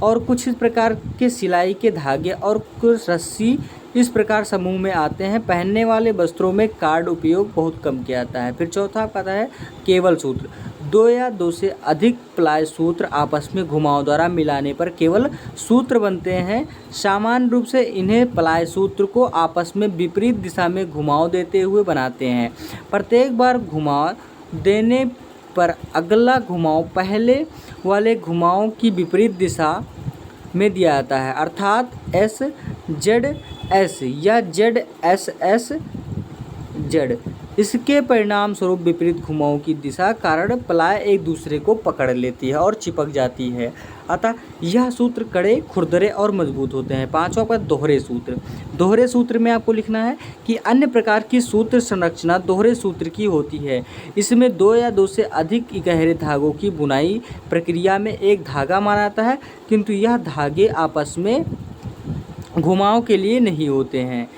[SPEAKER 1] और कुछ इस प्रकार के सिलाई के धागे और कुछ रस्सी इस प्रकार समूह में आते हैं। पहनने वाले वस्त्रों में कार्ड उपयोग बहुत कम किया जाता है। फिर चौथा आता है केवल सूत्र। दो या दो से अधिक प्लाय सूत्र आपस में घुमाव द्वारा मिलाने पर केवल सूत्र बनते हैं। सामान्य रूप से इन्हें प्लाय सूत्र को आपस में विपरीत दिशा में घुमाव देते हुए बनाते हैं। प्रत्येक बार घुमाव देने पर अगला घुमाव पहले वाले घुमाव की विपरीत दिशा में दिया जाता है अर्थात एस जेड एस या जेड एस एस जेड। इसके परिणाम स्वरूप विपरीत घुमाव की दिशा कारण प्लाय एक दूसरे को पकड़ लेती है और चिपक जाती है। अतः यह सूत्र कड़े, खुरदरे और मजबूत होते हैं। पांचवा पर दोहरे सूत्र। दोहरे सूत्र में आपको लिखना है कि अन्य प्रकार की सूत्र संरचना दोहरे सूत्र की होती है। इसमें दो या दो से अधिक इकहरे धागों की बुनाई प्रक्रिया में एक धागा माना जाता है किंतु यह धागे आपस में घुमाव के लिए नहीं होते हैं।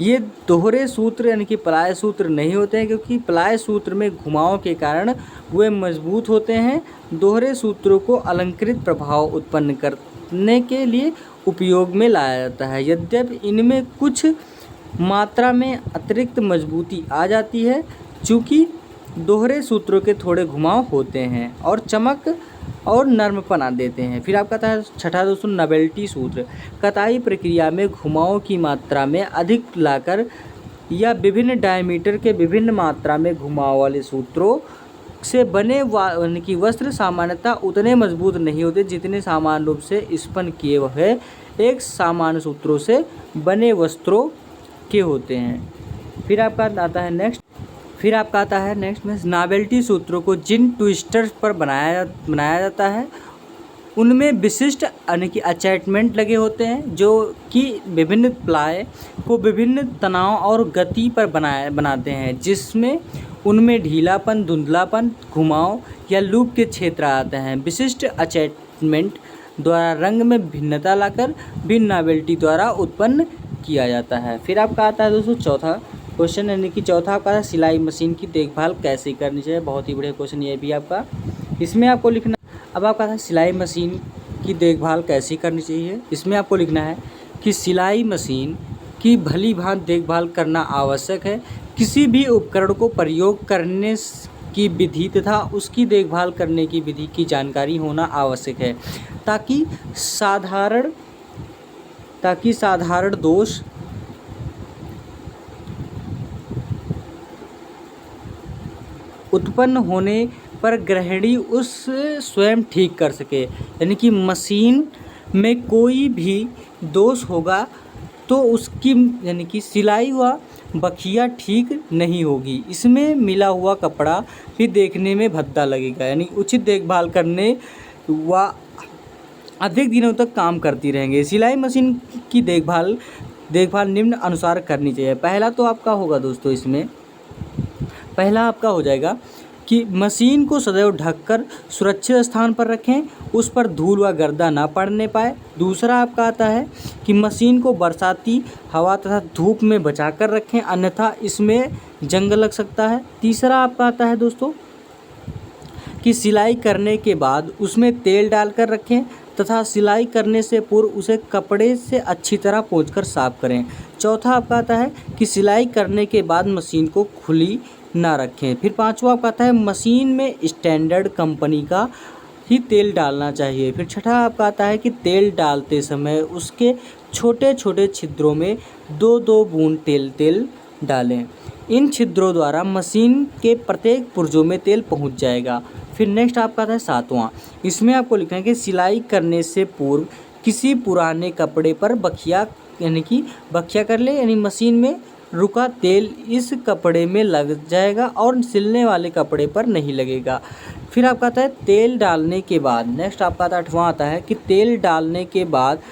[SPEAKER 1] ये दोहरे सूत्र यानी कि प्लाय सूत्र नहीं होते हैं क्योंकि प्लाय सूत्र में घुमाव के कारण वे मजबूत होते हैं। दोहरे सूत्रों को अलंकृत प्रभाव उत्पन्न करने के लिए उपयोग में लाया जाता है। यद्यपि इनमें कुछ मात्रा में अतिरिक्त मजबूती आ जाती है चूँकि दोहरे सूत्रों के थोड़े घुमाव होते हैं और चमक और नर्मपना देते हैं। फिर आपका आता है छठा दोस्तों नोवेल्टी सूत्र। कताई प्रक्रिया में घुमाव की मात्रा में अधिक लाकर या विभिन्न डायमीटर के विभिन्न मात्रा में घुमाव वाले सूत्रों से बने यानी कि वस्त्र सामान्यतः उतने मजबूत नहीं होते जितने सामान्य रूप से स्पन किए हुए एक सामान्य सूत्रों से बने वस्त्रों के होते हैं। फिर आपका आता है नेक्स्ट में नोवेल्टी सूत्रों को जिन ट्विस्टर्स पर बनाया जाता है उनमें विशिष्ट यानी कि अटैचमेंट लगे होते हैं जो कि विभिन्न प्लाय को विभिन्न तनाव और गति पर बनाते हैं जिसमें उनमें ढीलापन, धुंधलापन, घुमाव या लूप के क्षेत्र आते हैं। विशिष्ट अटैचमेंट द्वारा रंग में भिन्नता लाकर भी नोवेल्टी द्वारा उत्पन्न किया जाता है। फिर आपका आता है दोस्तों चौथा क्वेश्चन यानी कि चौथा आपका है सिलाई मशीन की देखभाल कैसे करनी चाहिए। बहुत ही बढ़िया क्वेश्चन ये भी आपका। इसमें आपको लिखना अब आपका है सिलाई मशीन की देखभाल कैसे करनी चाहिए। इसमें आपको लिखना है कि सिलाई मशीन की भली भांति देखभाल करना आवश्यक है। किसी भी उपकरण को प्रयोग करने की विधि तथा उसकी देखभाल करने की विधि की जानकारी होना आवश्यक है ताकि साधारण दोष उत्पन्न होने पर गृहिणी उस स्वयं ठीक कर सके। यानी कि मशीन में कोई भी दोष होगा तो उसकी यानी कि सिलाई व बखिया ठीक नहीं होगी। इसमें मिला हुआ कपड़ा भी देखने में भद्दा लगेगा। यानी उचित देखभाल करने व अधिक दिनों तक काम करती रहेंगे। सिलाई मशीन की देखभाल निम्न अनुसार करनी चाहिए। पहला तो आपका होगा दोस्तों इसमें पहला आपका हो जाएगा कि मशीन को सदैव ढककर सुरक्षित स्थान पर रखें, उस पर धूल व गर्दा ना पड़ने पाए। दूसरा आपका आता है कि मशीन को बरसाती हवा तथा धूप में बचा कर रखें अन्यथा इसमें जंग लग सकता है। तीसरा आपका आता है दोस्तों कि सिलाई करने के बाद उसमें तेल डालकर रखें तथा सिलाई करने से पूर्व उसे कपड़े से अच्छी तरह पोंछकर साफ करें। चौथा आपका आता है कि सिलाई करने के बाद मशीन को खुली ना रखें। फिर पांचवा आपका आता है मशीन में स्टैंडर्ड कंपनी का ही तेल डालना चाहिए। फिर छठा आपका आता है कि तेल डालते समय उसके छोटे छोटे छिद्रों में 2-2 बूंद तेल डालें। इन छिद्रों द्वारा मशीन के प्रत्येक पुर्जों में तेल पहुंच जाएगा। फिर नेक्स्ट आपका आता है सातवां, इसमें आपको लिखना है कि सिलाई करने से पूर्व किसी पुराने कपड़े पर बखिया यानी कि बखिया कर ले, यानी मशीन में रुका तेल इस कपड़े में लग जाएगा और सिलने वाले कपड़े पर नहीं लगेगा। फिर आपका आता है तेल डालने के बाद, नेक्स्ट आपका आता है आठवां आता है कि तेल डालने के बाद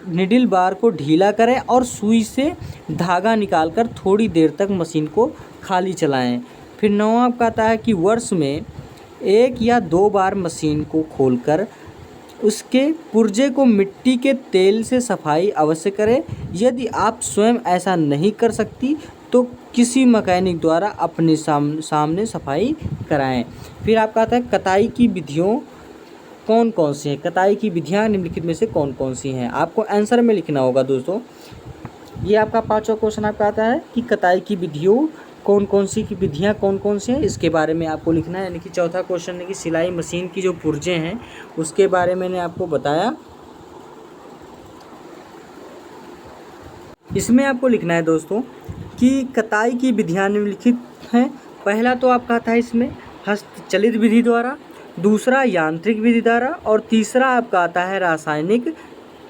[SPEAKER 1] निडिल बार को ढीला करें और सुई से धागा निकालकर थोड़ी देर तक मशीन को खाली चलाएं। फिर नौवां आपका आता है कि वर्ष में 1 या 2 बार मशीन को खोलकर उसके पुर्जे को मिट्टी के तेल से सफाई अवश्य करें। यदि आप स्वयं ऐसा नहीं कर सकती तो किसी मैकेनिक द्वारा अपने सामने सफाई कराएं। फिर आपका आता है कताई की विधियों कौन कौन सी हैं, कताई की विधियां निम्नलिखित में से कौन कौन सी हैं, आपको आंसर में लिखना होगा दोस्तों। ये आपका पांचवा क्वेश्चन आपका आता है कि कताई की विधियों कौन कौन सी की विधियाँ कौन कौन सी हैं, इसके बारे में आपको लिखना है। यानी कि चौथा क्वेश्चन है कि सिलाई मशीन की जो पुर्जे हैं उसके बारे में मैंने आपको बताया। इसमें आपको लिखना है दोस्तों कि कताई की विधियाँ निम्नलिखित हैं। पहला तो आपका आता है इसमें हस्तचलित विधि द्वारा, दूसरा यांत्रिक विधि द्वारा और तीसरा आपका आता है रासायनिक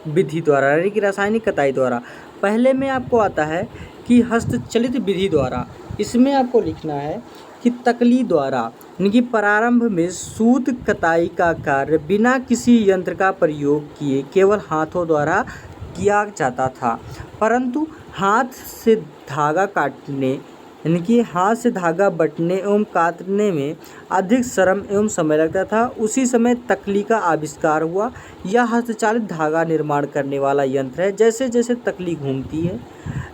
[SPEAKER 1] विधि द्वारा, यानी कि रासायनिक कताई द्वारा। पहले में आपको आता है कि हस्तचलित विधि द्वारा, इसमें आपको लिखना है कि तकली द्वारा, यानी कि प्रारंभ में सूत कताई का कार्य बिना किसी यंत्र का प्रयोग किए केवल हाथों द्वारा किया जाता था, परंतु हाथ से धागा काटने यानी कि हाथ से धागा बटने एवं काटने में अधिक श्रम एवं समय लगता था। उसी समय तकली का आविष्कार हुआ। यह हस्तचालित धागा निर्माण करने वाला यंत्र है। जैसे जैसे तकली घूमती है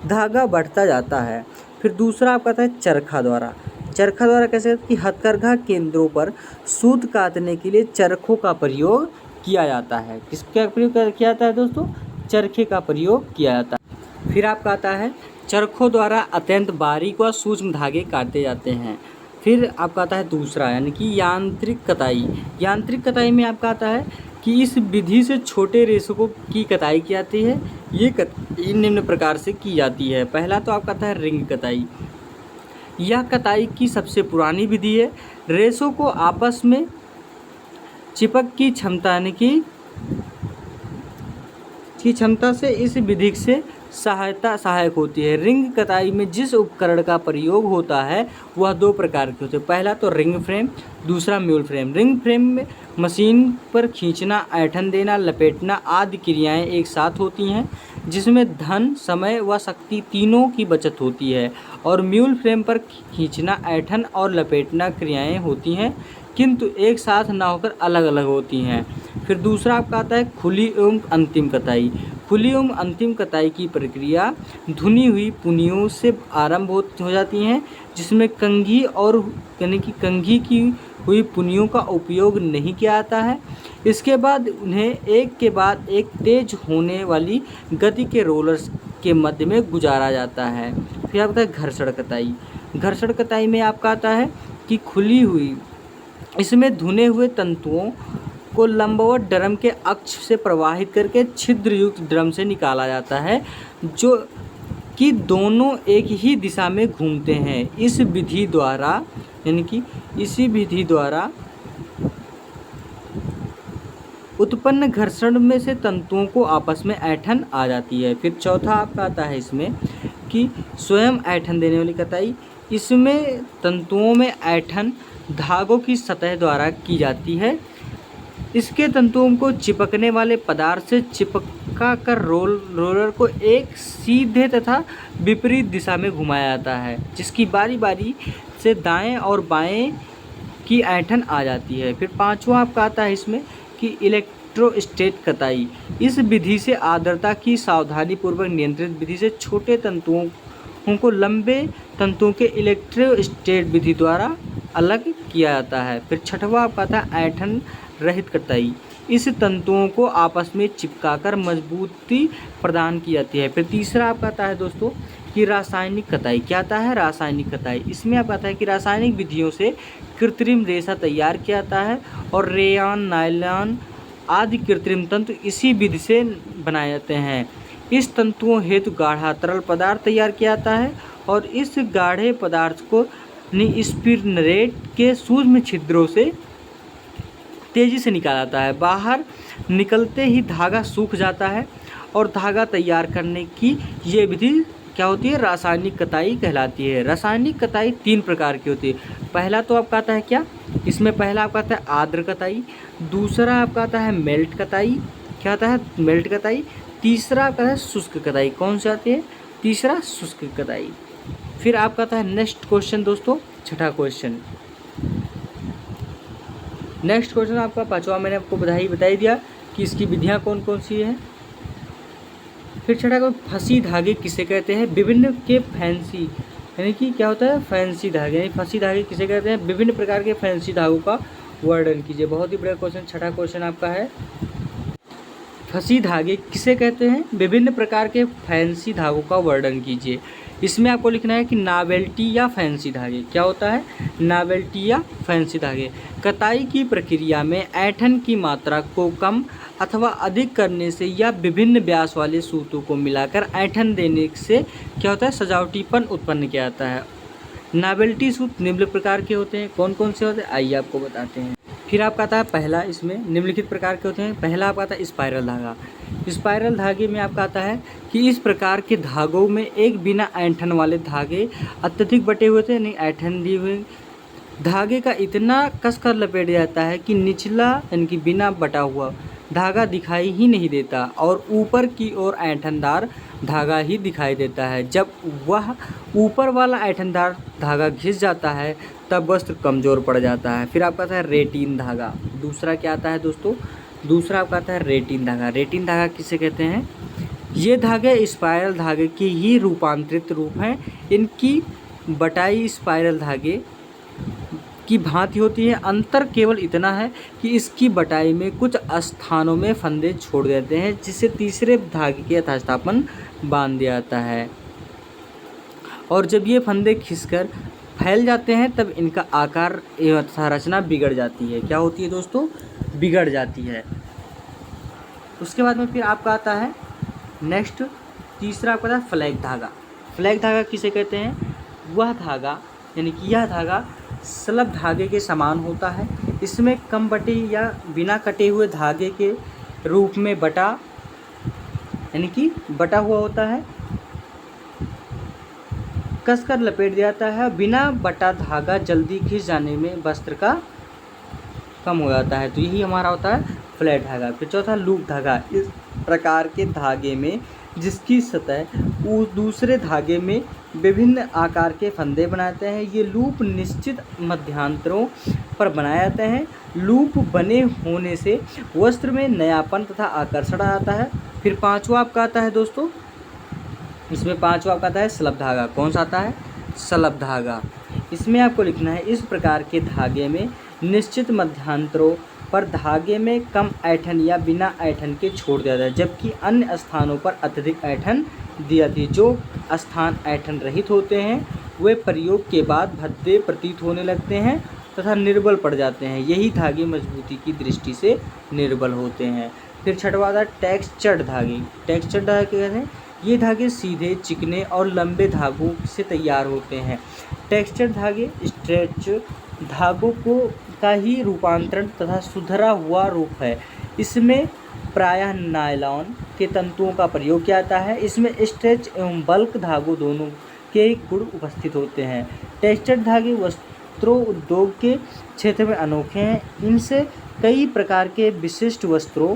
[SPEAKER 1] धागा बढ़ता जाता है। फिर दूसरा आपका आता है चरखा द्वारा। चरखा द्वारा कैसे कि हथकरघा केंद्रों पर सूत काटने के लिए चरखों का प्रयोग किया जाता है। किसका प्रयोग किया जाता है दोस्तों? चरखे का प्रयोग किया जाता है। फिर आपका आता है चरखों द्वारा अत्यंत बारीक व सूक्ष्म धागे काटे जाते हैं। फिर आपका आता है दूसरा यानी कि यांत्रिक कताई। यांत्रिक कताई में आपका आता है कि इस विधि से छोटे रेशों की कताई की जाती है। ये कताई निम्न प्रकार से की जाती है। पहला तो आपका आता है रिंग कताई। यह कताई की सबसे पुरानी विधि है। रेशों को आपस में चिपक की क्षमता यानी कि क्षमता से इस विधि से सहायक होती है। रिंग कताई में जिस उपकरण का प्रयोग होता है वह 2 प्रकार के होते हैं। पहला तो रिंग फ्रेम, दूसरा म्यूल फ्रेम। रिंग फ्रेम में मशीन पर खींचना, ऐंठन देना, लपेटना आदि क्रियाएं एक साथ होती हैं, जिसमें धन, समय व शक्ति तीनों की बचत होती है। और म्यूल फ्रेम पर खींचना, ऐंठन और लपेटना क्रियाएं होती हैं, किंतु एक साथ न होकर अलग अलग होती हैं। फिर दूसरा आपका आता है खुली एवं अंतिम कताई। खुली एवं अंतिम कताई की प्रक्रिया धुनी हुई पुनियों से आरंभ हो जाती हैं, जिसमें कंघी और यानी कि कंघी की हुई पुनियों का उपयोग नहीं किया जाता है। इसके बाद उन्हें एक के बाद एक तेज होने वाली गति के रोलर्स के मध्य में गुजारा जाता है। फिर आपका है घर्षण कताई। घर्षण कताई में आपका आता है कि खुली हुई, इसमें धुने हुए तंतुओं को लंबवत ड्रम के अक्ष से प्रवाहित करके छिद्र युक्त ड्रम से निकाला जाता है, जो कि दोनों एक ही दिशा में घूमते हैं। इस विधि द्वारा यानी कि इसी विधि द्वारा उत्पन्न घर्षण में से तंतुओं को आपस में ऐंठन आ जाती है। फिर चौथा आपका आता है इसमें कि स्वयं ऐंठन देने वाली कताई। इसमें तंतुओं में ऐंठन धागों की सतह द्वारा की जाती है। इसके तंतुओं को चिपकने वाले पदार्थ से चिपका कर रोलर को एक सीधे तथा विपरीत दिशा में घुमाया जाता है, जिसकी बारी बारी से दाएं और बाएं की ऐंठन आ जाती है। फिर पांचवा आपका आता है इसमें कि इलेक्ट्रोस्टेट कताई। इस विधि से आर्द्रता की सावधानीपूर्वक नियंत्रित विधि से छोटे तंतुओं को लंबे तंतुओं के इलेक्ट्रोस्टेट विधि द्वारा अलग किया जाता है। फिर छठवा आपका आता है ऐंठन रहित कताई। इस तंतुओं को आपस में चिपकाकर मजबूती प्रदान की जाती है। फिर तीसरा आपका आता है दोस्तों कि रासायनिक कताई। क्या आता है? रासायनिक कताई। इसमें आपका आता है कि रासायनिक विधियों से कृत्रिम रेशा तैयार किया जाता है और रेयान, नायलॉन आदि कृत्रिम तंतु इसी विधि से बनाए जाते हैं। इस तंतुओं हेतु गाढ़ा तरल पदार्थ तैयार किया जाता है और इस गाढ़े पदार्थ को स्पिनरेट के सूक्ष्म छिद्रों से तेजी से निकाला जाता है। बाहर निकलते ही धागा सूख जाता है और धागा तैयार करने की ये विधि क्या होती है? रासायनिक कताई कहलाती है। रासायनिक कताई 3 प्रकार की होती है। पहला तो आपका आता है क्या? इसमें पहला आपका आता है आर्द्र कताई, दूसरा आपका आता है मेल्ट कताई। क्या आता है? मेल्ट कताई। तीसरा आपका है शुष्क कताई। कौन सी आती है? तीसरा शुष्क कताई। फिर आपका आता है नेक्स्ट क्वेश्चन दोस्तों, छठा क्वेश्चन। नेक्स्ट क्वेश्चन आपका पांचवा मैंने आपको बताई दिया कि इसकी विधियाँ कौन कौन सी है। फिर छठा को फंसी धागे किसे कहते हैं? विभिन्न के फैंसी, यानी कि क्या होता है? फैंसी धागे, यानी फंसी धागे किसे कहते हैं? विभिन्न प्रकार के फैंसी धागों का वर्णन कीजिए। बहुत ही बड़ा क्वेश्चन छठा क्वेश्चन आपका है। फंसी धागे किसे कहते हैं? विभिन्न प्रकार के फैंसी धागों का वर्णन कीजिए। इसमें आपको लिखना है कि नावेल्टी या फैंसी धागे। क्या होता है? नावेल्टी या फैंसी धागे। कताई की प्रक्रिया में ऐंठन की मात्रा को कम अथवा अधिक करने से या विभिन्न व्यास वाले सूतों को मिलाकर ऐंठन देने से क्या होता है? सजावटीपन उत्पन्न किया जाता है। नावेल्टी सूत निम्न प्रकार के होते हैं। कौन कौन से होते हैं? आइए आपको बताते हैं। फिर आपका आता है पहला, इसमें निम्नलिखित प्रकार के होते हैं। पहला आपका आता है स्पाइरल धागा। स्पाइरल धागे में आपका आता है कि इस प्रकार के धागों में एक बिना ऐंठन वाले धागे अत्यधिक बटे हुए थे, नहीं ऐंठन दिए हुए धागे का इतना कसकर लपेट जाता है कि निचला यानी कि बिना बटा हुआ धागा दिखाई ही नहीं देता और ऊपर की ओर ऐंठनदार धागा ही दिखाई देता है। जब वह ऊपर वाला ऐंठनदार धागा घिस जाता है तब वस्त्र कमज़ोर पड़ जाता है। फिर आपका आता है रेटिन धागा। दूसरा क्या आता है दोस्तों? दूसरा आपका आता है रेटिन धागा। रेटिन धागा किसे कहते हैं? ये धागे स्पाइरल धागे की ही रूपांतरित रूप हैं। इनकी बटाई स्पाइरल धागे की भांति होती है। अंतर केवल इतना है कि इसकी बटाई में कुछ स्थानों में फंदे छोड़ देते हैं जिससे तीसरे धागे के यथास्थापन बांध दिया जाता है और जब ये फंदे खिसकर फैल जाते हैं तब इनका आकार एवं संरचना बिगड़ जाती है। क्या होती है दोस्तों? बिगड़ जाती है। उसके बाद में फिर आपका आता है नेक्स्ट, तीसरा आपका आता है फ्लैग धागा। फ्लैग धागा किसे कहते हैं? वह धागा यानी कि यह धागा स्लब धागे के समान होता है। इसमें कम बटे या बिना कटे हुए धागे के रूप में बटा यानी कि बटा हुआ होता है, कसकर लपेट दिया जाता है। बिना बटा धागा जल्दी खिंच जाने में वस्त्र का कम हो जाता है। तो यही हमारा होता है फ्लैट धागा। फिर चौथा लूप धागा। इस प्रकार के धागे में जिसकी सतह दूसरे धागे में विभिन्न आकार के फंदे बनाते हैं। ये लूप निश्चित मध्यांतरों पर बनाए जाते हैं। लूप बने होने से वस्त्र में नयापन तथा आकर्षण आता है। फिर पांचवा आपका आता है दोस्तों, इसमें पांचवा आपका आता है स्लब धागा। कौन सा आता है? स्लब धागा। इसमें आपको लिखना है इस प्रकार के धागे में निश्चित मध्यांतरों पर धागे में कम ऐंठन या बिना ऐंठन के छोड़ दिया जाता है, जबकि अन्य स्थानों पर अत्यधिक ऐंठन दी जाती है। जो स्थान ऐंठन रहित होते हैं वे प्रयोग के बाद भद्दे प्रतीत होने लगते हैं तथा निर्बल पड़ जाते हैं। यही धागे मजबूती की दृष्टि से निर्बल होते हैं। फिर छठवां था टेक्सचर्ड धागे। टेक्सचर्ड धागे कहते हैं ये धागे सीधे, चिकने और लंबे धागों से तैयार होते हैं। टेक्सचर्ड धागे स्ट्रेच धागों का ही रूपांतरण तथा सुधरा हुआ रूप है। इसमें प्रायः नायलॉन के तंतुओं का प्रयोग किया जाता है। इसमें स्ट्रेच एवं बल्क धागों दोनों के गुण उपस्थित होते हैं। टेक्सचर्ड धागे वस्त्रों उद्योग के क्षेत्र में अनोखे हैं। इनसे कई प्रकार के विशिष्ट वस्त्रों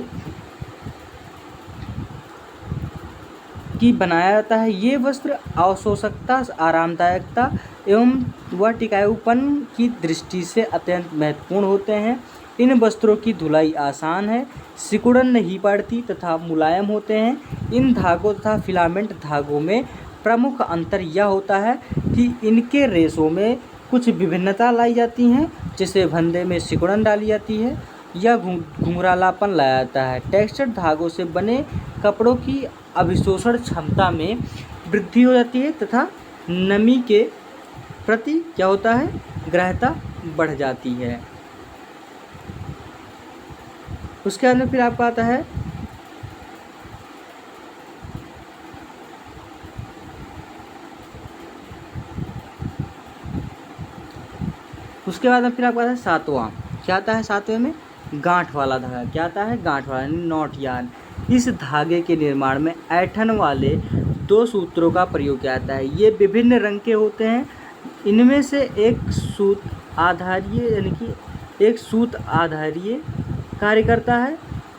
[SPEAKER 1] की बनाया जाता है। ये वस्त्र अवशोषकता, आरामदायकता एवं व टिकाऊपन की दृष्टि से अत्यंत महत्वपूर्ण होते हैं। इन वस्त्रों की धुलाई आसान है, सिकुड़न नहीं पड़ती तथा मुलायम होते हैं। इन धागों तथा फिलामेंट धागों में प्रमुख अंतर यह होता है कि इनके रेशों में कुछ विभिन्नता लाई जाती हैं, जैसे फंदे में सिकुड़न डाली जाती है या घुंघरालापन लाया जाता है। टेक्सचर धागों से बने कपड़ों की अभिशोषण क्षमता में वृद्धि हो जाती है तथा नमी के प्रति क्या होता है, ग्राह्यता बढ़ जाती है। उसके बाद में फिर आपका आता है उसके बाद में फिर आपका आता है सातवां। क्या आता है सातवें में, गांठ वाला धागा। क्या आता है, गांठ वाला, नॉट यार्न। इस धागे के निर्माण में ऐंठन वाले 2 सूत्रों का प्रयोग किया जाता है। ये विभिन्न रंग के होते हैं। इनमें से एक सूत आधारीय यानी कि एक सूत आधारीय कार्य करता है,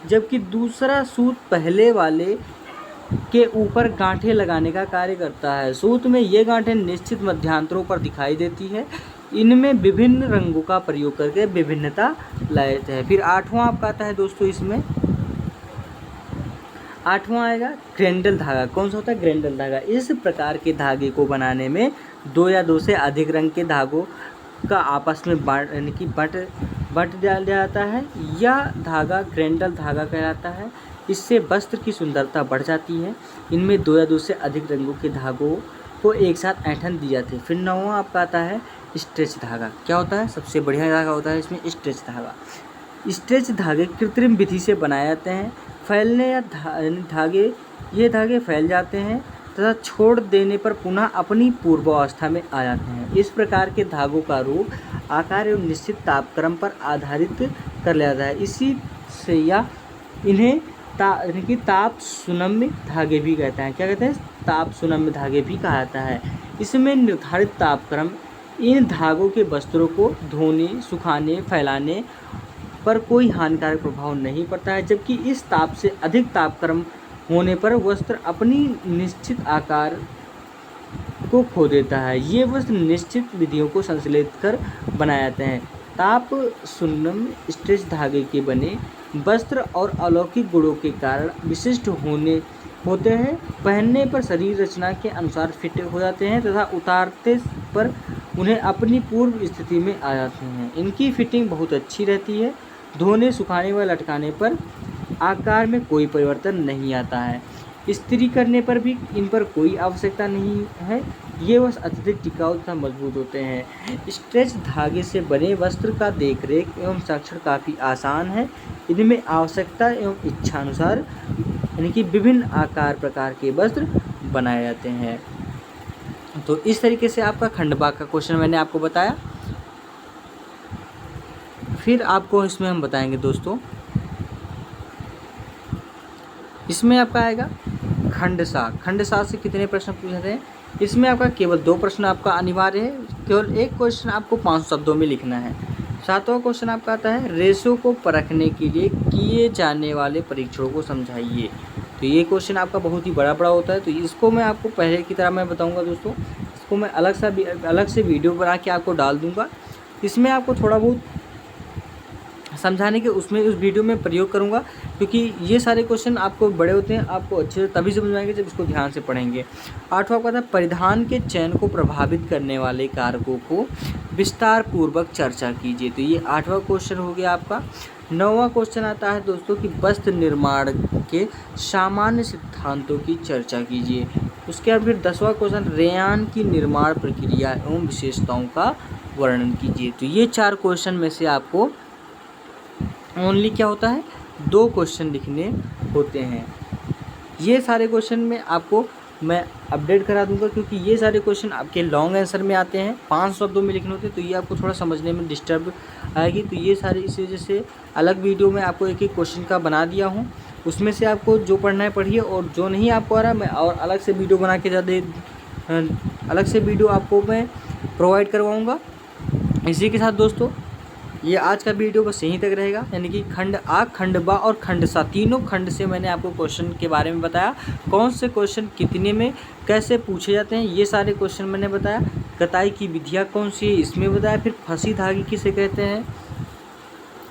[SPEAKER 1] जबकि दूसरा सूत पहले वाले के ऊपर गांठें लगाने का कार्य करता है। सूत में ये गांठें निश्चित मध्यांतरों पर दिखाई देती है। इनमें विभिन्न रंगों का प्रयोग करके विभिन्नता लाए जाते हैं। फिर आठवां आपका आता है दोस्तों, इसमें आठवां आएगा ग्रेंडल धागा। कौन सा होता है, ग्रेंडल धागा। इस प्रकार के धागे को बनाने में 2 या 2 से अधिक रंग के धागों का आपस में बंट दिया जाता है। यह धागा ग्रेंडल धागा कहलाता है। इससे वस्त्र की सुंदरता बढ़ जाती है। इनमें 2 या 2 से अधिक रंगों के धागों को एक साथ ऐंठन दी जाती है। फिर 9वां आपका आता है स्ट्रेच धागा। क्या होता है, सबसे बढ़िया धागा होता है इसमें स्ट्रेच धागा। स्ट्रेच धागे कृत्रिम विधि से बनाए जाते हैं। फैलने या ये धागे फैल जाते हैं तथा छोड़ देने पर पुनः अपनी पूर्वावस्था में आ जाते हैं। इस प्रकार के धागों का रूप, आकार एवं निश्चित तापक्रम पर आधारित कर लिया जाता है। इसी से या इन्हें ताप सुनम्य धागे भी कहते हैं। क्या कहते हैं, ताप सुनम्य धागे भी कहा जाता है। इसमें निर्धारित तापक्रम इन धागों के वस्त्रों को धोने, सुखाने, फैलाने पर कोई हानिकारक प्रभाव नहीं पड़ता है, जबकि इस ताप से अधिक तापक्रम होने पर वस्त्र अपनी निश्चित आकार को खो देता है। ये वस्त्र निश्चित विधियों को संश्लेषित कर बनाए जाते हैं। ताप सुनम्य स्ट्रेच धागे के बने वस्त्र और अलौकिक गुणों के कारण विशिष्ट होते हैं। पहनने पर शरीर रचना के अनुसार फिट हो जाते हैं तथा उतारते पर उन्हें अपनी पूर्व स्थिति में आ जाते हैं। इनकी फिटिंग बहुत अच्छी रहती है। धोने, सुखाने व लटकाने पर आकार में कोई परिवर्तन नहीं आता है। इस्त्री करने पर भी इन पर कोई आवश्यकता नहीं है। ये वस्त्र अत्यधिक टिकाऊ तथा मजबूत होते हैं। स्ट्रेच धागे से बने वस्त्र का देखरेख एवं संरक्षण काफ़ी आसान है। इनमें आवश्यकता एवं इच्छानुसार यानी कि विभिन्न आकार प्रकार के वस्त्र बनाए जाते हैं। तो इस तरीके से आपका खंडवा का क्वेश्चन मैंने आपको बताया। फिर आपको इसमें हम बताएंगे दोस्तों, इसमें आपका आएगा खंडसा। खंडसा से कितने प्रश्न पूछे जाते हैं, इसमें आपका केवल 2 प्रश्न आपका अनिवार्य है। केवल एक क्वेश्चन आपको 5 शब्दों में लिखना है। 7वां क्वेश्चन आपका आता है रेशो को परखने के लिए किए जाने वाले परीक्षणों को समझाइए। तो ये क्वेश्चन आपका बहुत ही बड़ा होता है। तो इसको मैं आपको पहले की तरह मैं बताऊंगा दोस्तों, इसको मैं अलग से वीडियो बना के आपको डाल दूंगा। इसमें आपको थोड़ा बहुत समझाने के उस वीडियो में प्रयोग करूंगा, क्योंकि ये सारे क्वेश्चन आपको बड़े होते हैं, आपको अच्छे से तभी समझ में आएंगे जब इसको ध्यान से पढ़ेंगे। 8वां का था परिधान के चयन को प्रभावित करने वाले कारकों को विस्तार पूर्वक चर्चा कीजिए। तो ये 8वां क्वेश्चन हो गया आपका। 9वां क्वेश्चन आता है दोस्तों कि वस्त्र निर्माण के सामान्य सिद्धांतों की चर्चा कीजिए। उसके बाद फिर 10वां क्वेश्चन रेयान की निर्माण प्रक्रिया एवं विशेषताओं का वर्णन कीजिए। तो ये 4 क्वेश्चन में से आपको ओनली क्या होता है, 2 क्वेश्चन लिखने होते हैं। ये सारे क्वेश्चन में आपको मैं अपडेट करा दूंगा, क्योंकि ये सारे क्वेश्चन आपके लॉन्ग आंसर में आते हैं, 5 शब्दों में लिखने होते हैं। तो ये आपको थोड़ा समझने में डिस्टर्ब आएगी। तो ये सारे इस वजह से अलग वीडियो में आपको एक क्वेश्चन का बना दिया हूँ। उसमें से आपको जो पढ़ना है पढ़िए, और जो नहीं आपको आ रहा मैं और अलग से वीडियो बना के अलग से वीडियो आपको मैं प्रोवाइड करवाऊँगा। इसी के साथ दोस्तों ये आज का वीडियो बस यहीं तक रहेगा। यानी कि खंड आ, खंड बा और खंड सा, तीनों खंड से मैंने आपको क्वेश्चन के बारे में बताया। कौन से क्वेश्चन कितने में कैसे पूछे जाते हैं ये सारे क्वेश्चन मैंने बताया। कताई की विधियाँ कौन सी है इसमें बताया। फिर फंसी धागे किसे कहते हैं,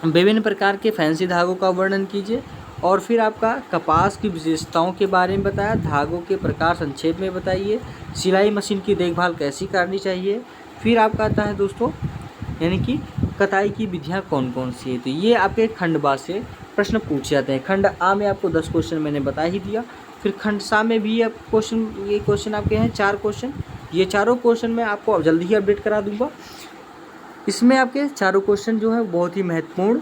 [SPEAKER 1] विभिन्न प्रकार के फैंसी धागों का वर्णन कीजिए। और फिर आपका कपास की विशेषताओं के बारे में बताया। धागों के प्रकार संक्षेप में बताइए। सिलाई मशीन की देखभाल कैसी करनी चाहिए। फिर आपका आता है दोस्तों यानी कि कताई की विधियाँ कौन कौन सी है। तो ये आपके खंड बा से प्रश्न पूछे जाते हैं। खंड आ में आपको 10 क्वेश्चन मैंने बता ही दिया। फिर खंड सा में भी आप क्वेश्चन, ये क्वेश्चन आपके हैं 4 क्वेश्चन। ये चारों क्वेश्चन मैं आपको अब जल्दी ही अपडेट करा दूंगा। इसमें आपके चारों क्वेश्चन जो है बहुत ही महत्वपूर्ण,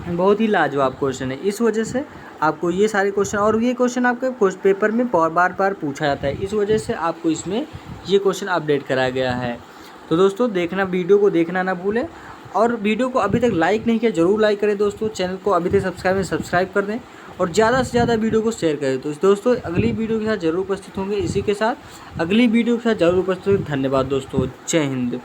[SPEAKER 1] बहुत ही लाजवाब क्वेश्चन है। इस वजह से आपको ये सारे क्वेश्चन, और ये क्वेश्चन आपके पेपर में बार बार पूछा जाता है, इस वजह से आपको इसमें ये क्वेश्चन अपडेट कराया गया है। तो दोस्तों देखना, वीडियो को देखना ना भूलें, और वीडियो को अभी तक लाइक नहीं किया ज़रूर लाइक करें दोस्तों। चैनल को अभी तक सब्सक्राइब कर दें और ज़्यादा से ज़्यादा वीडियो को शेयर करें। तो दोस्तों अगली वीडियो के साथ ज़रूर उपस्थित होंगे। इसी के साथ अगली वीडियो के साथ ज़रूर उपस्थित होंगे। धन्यवाद दोस्तों, जय हिंद।